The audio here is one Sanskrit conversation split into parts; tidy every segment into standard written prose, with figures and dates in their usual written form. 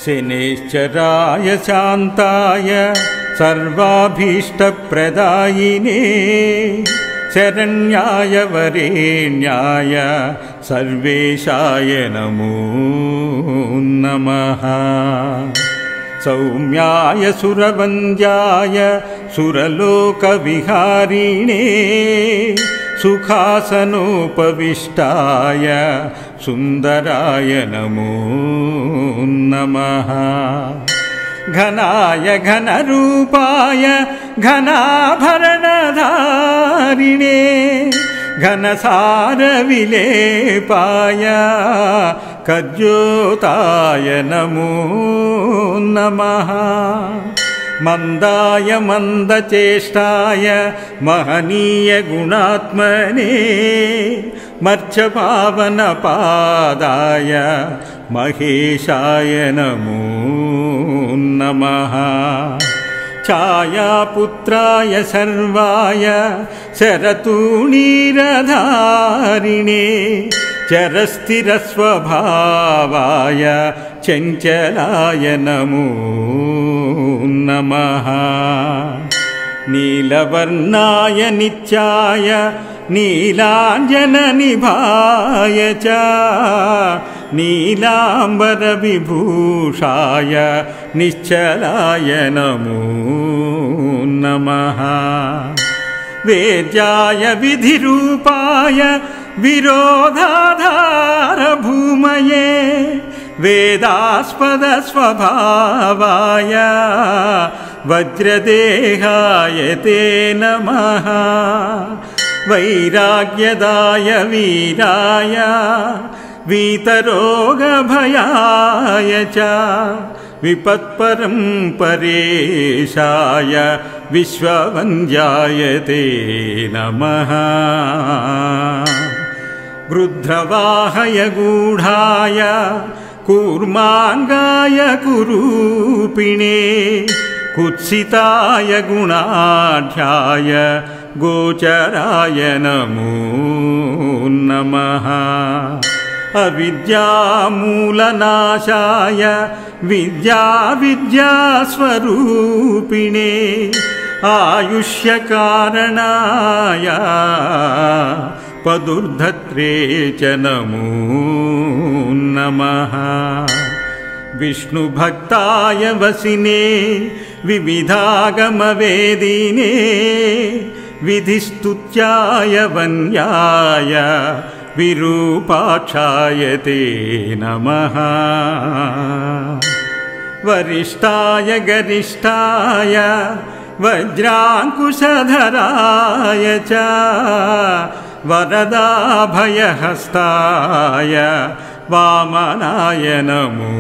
शनैश्चराय शान्ताय सर्वाभीष्टप्रदायिने शरण्याय वरेण्याय सर्वेशाय नमो नमः। सौम्याय सुरवन्द्याय सुरलोकविहारिणे सुखासनोपविष्टाय सुन्दराय नमो नमः। घनाय घनरूपाय घनाभरणधारिणे घनसारविलेपाय कज्योताय नमो नमः। मन्दाय मन्दचेष्टाय महनीय गुणात्मने मर्त्यपावनपादाय महेशाय नमो नमः। छायापुत्राय सर्वाय शरतूणीरधारिणे चरस्थिरस्वभावाय चञ्चलाय नमो नमः। नीलवर्णाय नित्याय नीलाञ्जननिभाय च नीलाम्बरविभूषाय निश्चलाय नमो नमः। वेद्याय विधिरूपाय विरोधाधारभूमये वेदास्पदस्वभावाय वज्रदेहाय ते नमः। वैराग्यदाय वीराय वीतरोगभयाय च विपत्परम्परेशाय विश्ववन्द्याय ते नमः। गृध्रवाहय गूढाय कूर्माङ्गाय कुरूपिणे कुत्सिताय गुणाढ्याय गोचराय नमो नमः। अविद्यामूलनाशाय विद्यास्वरूपिणे आयुष्यकारणाय पदुर्धत्रे च नमो नमः। विष्णुभक्ताय वसिने विविधागमवेदिने विधिस्तुत्याय वन्याय विरूपाक्षाय ते नमः। वरिष्ठाय गरिष्ठाय वज्राङ्कुशधराय च वरदाभयहस्ताय वामनाय नमो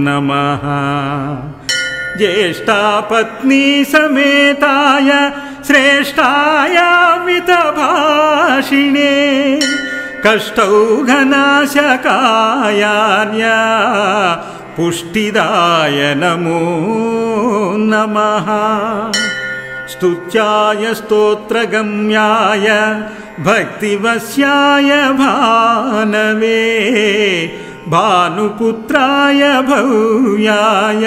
नमः। ज्येष्ठापत्नी समेताय श्रेष्ठाय मितभाषिणे कष्टौघनाशकायार्य पुष्टिदाय नमो नमः। स्तुत्याय स्तोत्रगम्याय भक्तिवश्याय भानवे भानुपुत्राय भव्याय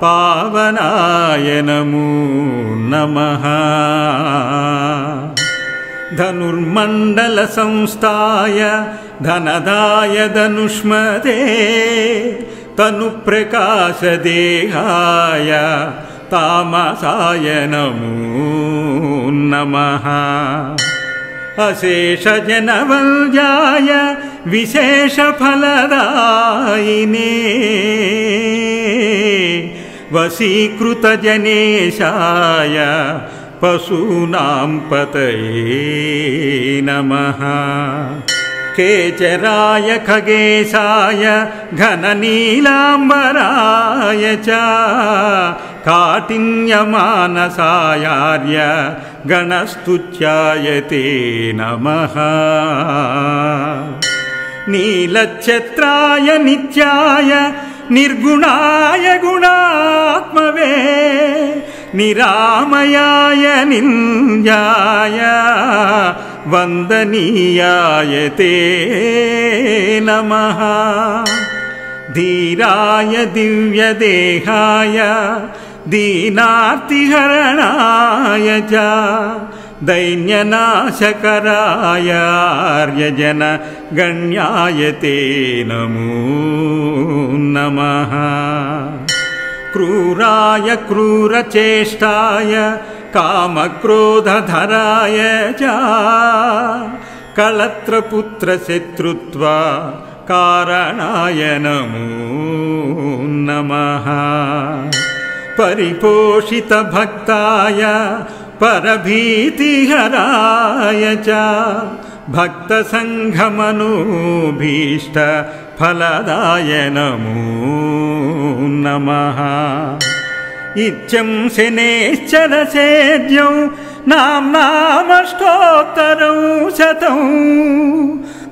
पावनाय नमो नमः। धनुर्मण्डलसंस्थाय धनदाय धनुष्मते तनुप्रकाशदेहाय तामसाय नमो नमः। अशेषजनवल्जाय विशेषफलदायिने वशीकृतजनेशाय पशूनां पतये नमः। केचराय खगेशाय घननीलाम्बराय च काठिन्यमानसायार्य गणस्तुत्याय ते नमः। नीलच्छत्राय नित्याय निर्गुणाय गुणात्मवे निरामयाय निन्द्याय वन्दनीयाय ते नमः। धीराय दिव्यदेहाय दीनार्तिहरणाय च दैन्यनाशकराय आर्यजन गण्याय ते नमो नमः। क्रूराय क्रूरचेष्टाय कामक्रोधधराय च कलत्रपुत्रशत्रुत्व कारणाय नमो नमः। परिपोषितभक्ताय परभीतिहराय च भक्तसङ्घमनोभीष्टफलदाय नमो नमः। इत्यं शनैश्चरसेव्यौ नाम्नामष्टोत्तरं शतं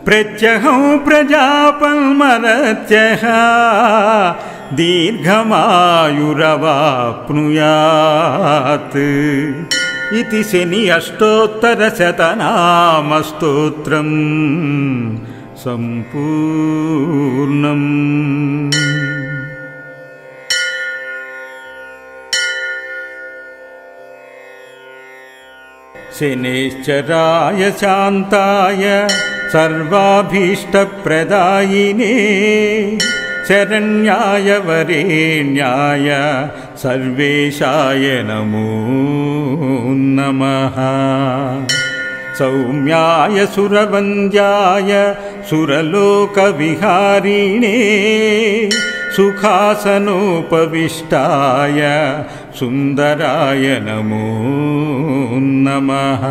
प्रत्यहं प्रजापल्मरत्यः दीर्घमायुरवाप्नुयात् इति शनि अष्टोत्तरशतनामस्तोत्रं सम्पूर्णम्। शनैश्चराय शान्ताय सर्वाभीष्टप्रदायिने शरण्याय वरेण्याय सर्वेशाय नमो नमः। सौम्याय सुरवन्द्याय सुरलोकविहारिणे सुखासनोपविष्टाय सुन्दराय नमो नमः।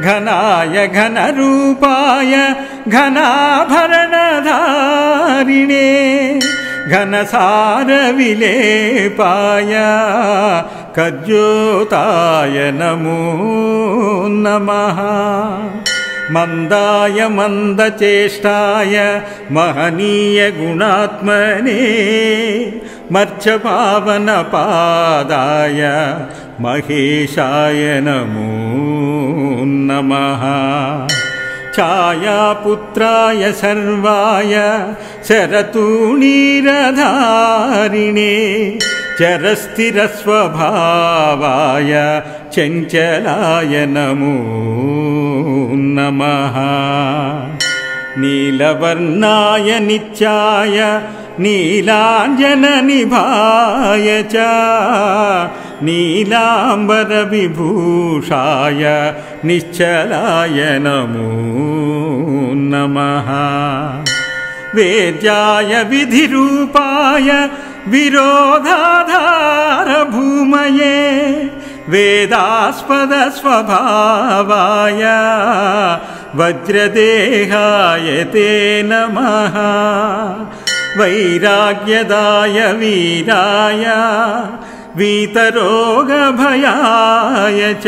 घनाय घनरूपाय घनाभरणधारिणे घनसारविलेपाय कज्योताय नमो नमः। मन्दाय मन्दचेष्टाय महनीय गुणात्मने मर्त्यपावनपादाय महेशाय नमो नमः। छायापुत्राय सर्वाय शरतूणीरधारिणे चरस्थिरस्वभावाय चञ्चलाय नमो नमः। नीलवर्णाय नित्याय नीलाञ्जननिभाय च नीलाम्बरविभूषाय निश्चलाय नमो नमः। वेद्याय विधिरूपाय विरोधाधारभूमये वेदास्पदस्वभावाय वज्रदेहाय ते नमः। वैराग्यदाय वीराय वीतरोगभयाय च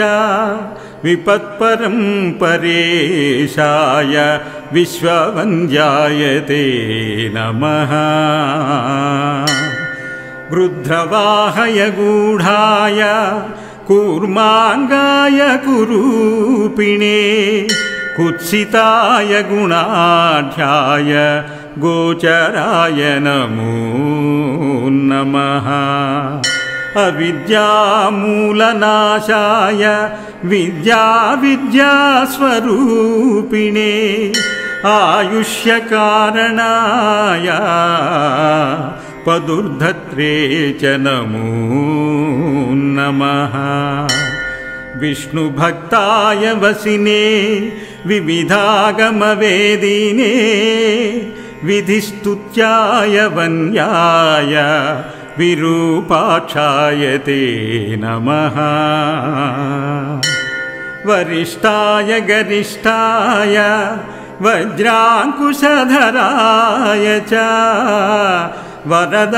विपत्परं परेशाय विश्ववन्द्याय ते नमः। गृध्रवाहय गूढाय कूर्माङ्गाय कुरूपिणे कुत्सिताय गुणाढ्याय गोचराय नमो नमः। अविद्यामूलनाशाय विद्यास्वरूपिणे आयुष्यकारणाय पदुर्धत्रे च नमो नमः। विष्णुभक्ताय वसिने विविधागमवेदिने विधिस्तुत्याय वन्याय विरूपाक्षाय ते नमः। वरिष्ठाय गरिष्ठाय वज्राङ्कुशधराय च वरदाभयहस्ताय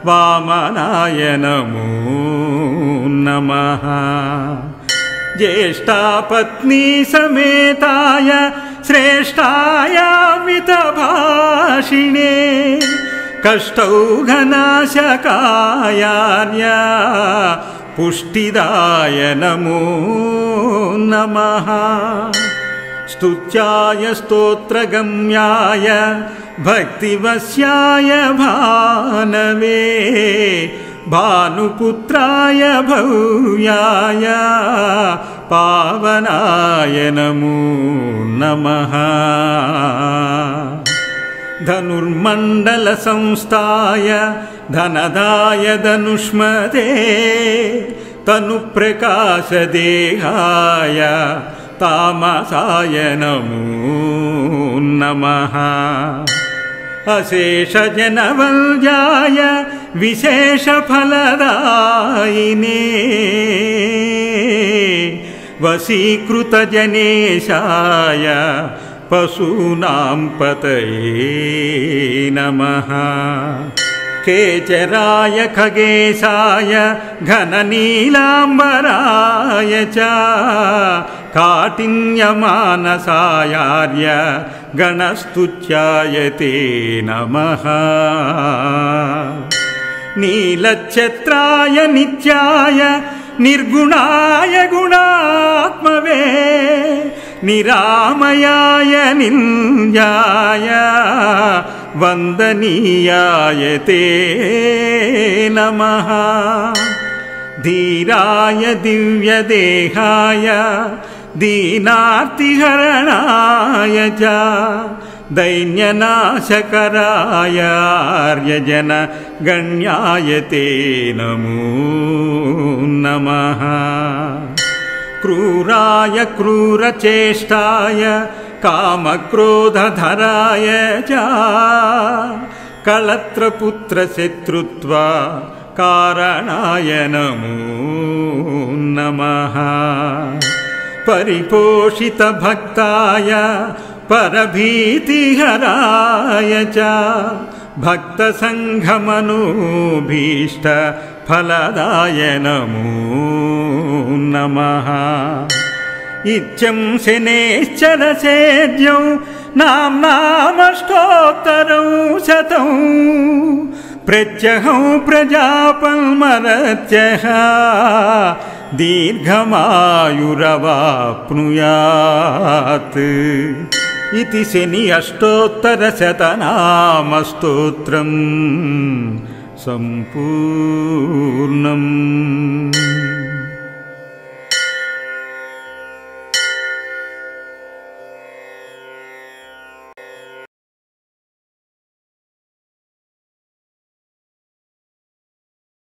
वामनाय नमो नमः। ज्येष्ठापत्नी समेताय श्रेष्ठाय मितभाषिणे कष्टौघनाशकायार्य पुष्टिदाय नमो नमः। स्तुत्याय स्तोत्रगम्याय भक्तिवश्याय भानवे भानुपुत्राय भव्याय पावनाय नमो नमः। धनुर्मण्डलसंस्थाय धनदाय धनुष्मते तनुप्रकाशदेहाय तामसाय नमो नमः। अशेषजनवल्जाय विशेषफलदायिने वशीकृतजनेशाय पशूनां पतये नमः। केचराय खगेशाय घननीलाम्बराय च काठिन्यमानसायार्य गणस्तुत्याय ते नमः। नीलच्छत्राय नित्याय निर्गुणाय गुणात्मवे निरामयाय निन्द्याय वन्दनीयाय ते नमः। धीराय दिव्यदेहाय दीनार्तिहरणाय च दैन्यनाशकराय आर्यजन गण्याय ते नमो नमः। क्रूराय क्रूरचेष्टाय कामक्रोधधराय च कलत्रपुत्रशत्रुत्व कारणाय नमो नमः। परिपोषितभक्ताय परभीतिहराय च भक्तसङ्घमनोभीष्टफलदाय नमो नमः। इत्यं शनैश्चरसेद्यौ नाम्नामष्टोत्तरौ शतौ प्रत्यहं प्रजापल्मरत्यः दीर्घमायुरवाप्नुयात् इति शनि अष्टोत्तरशतनामस्तोत्रं सम्पूर्णम्।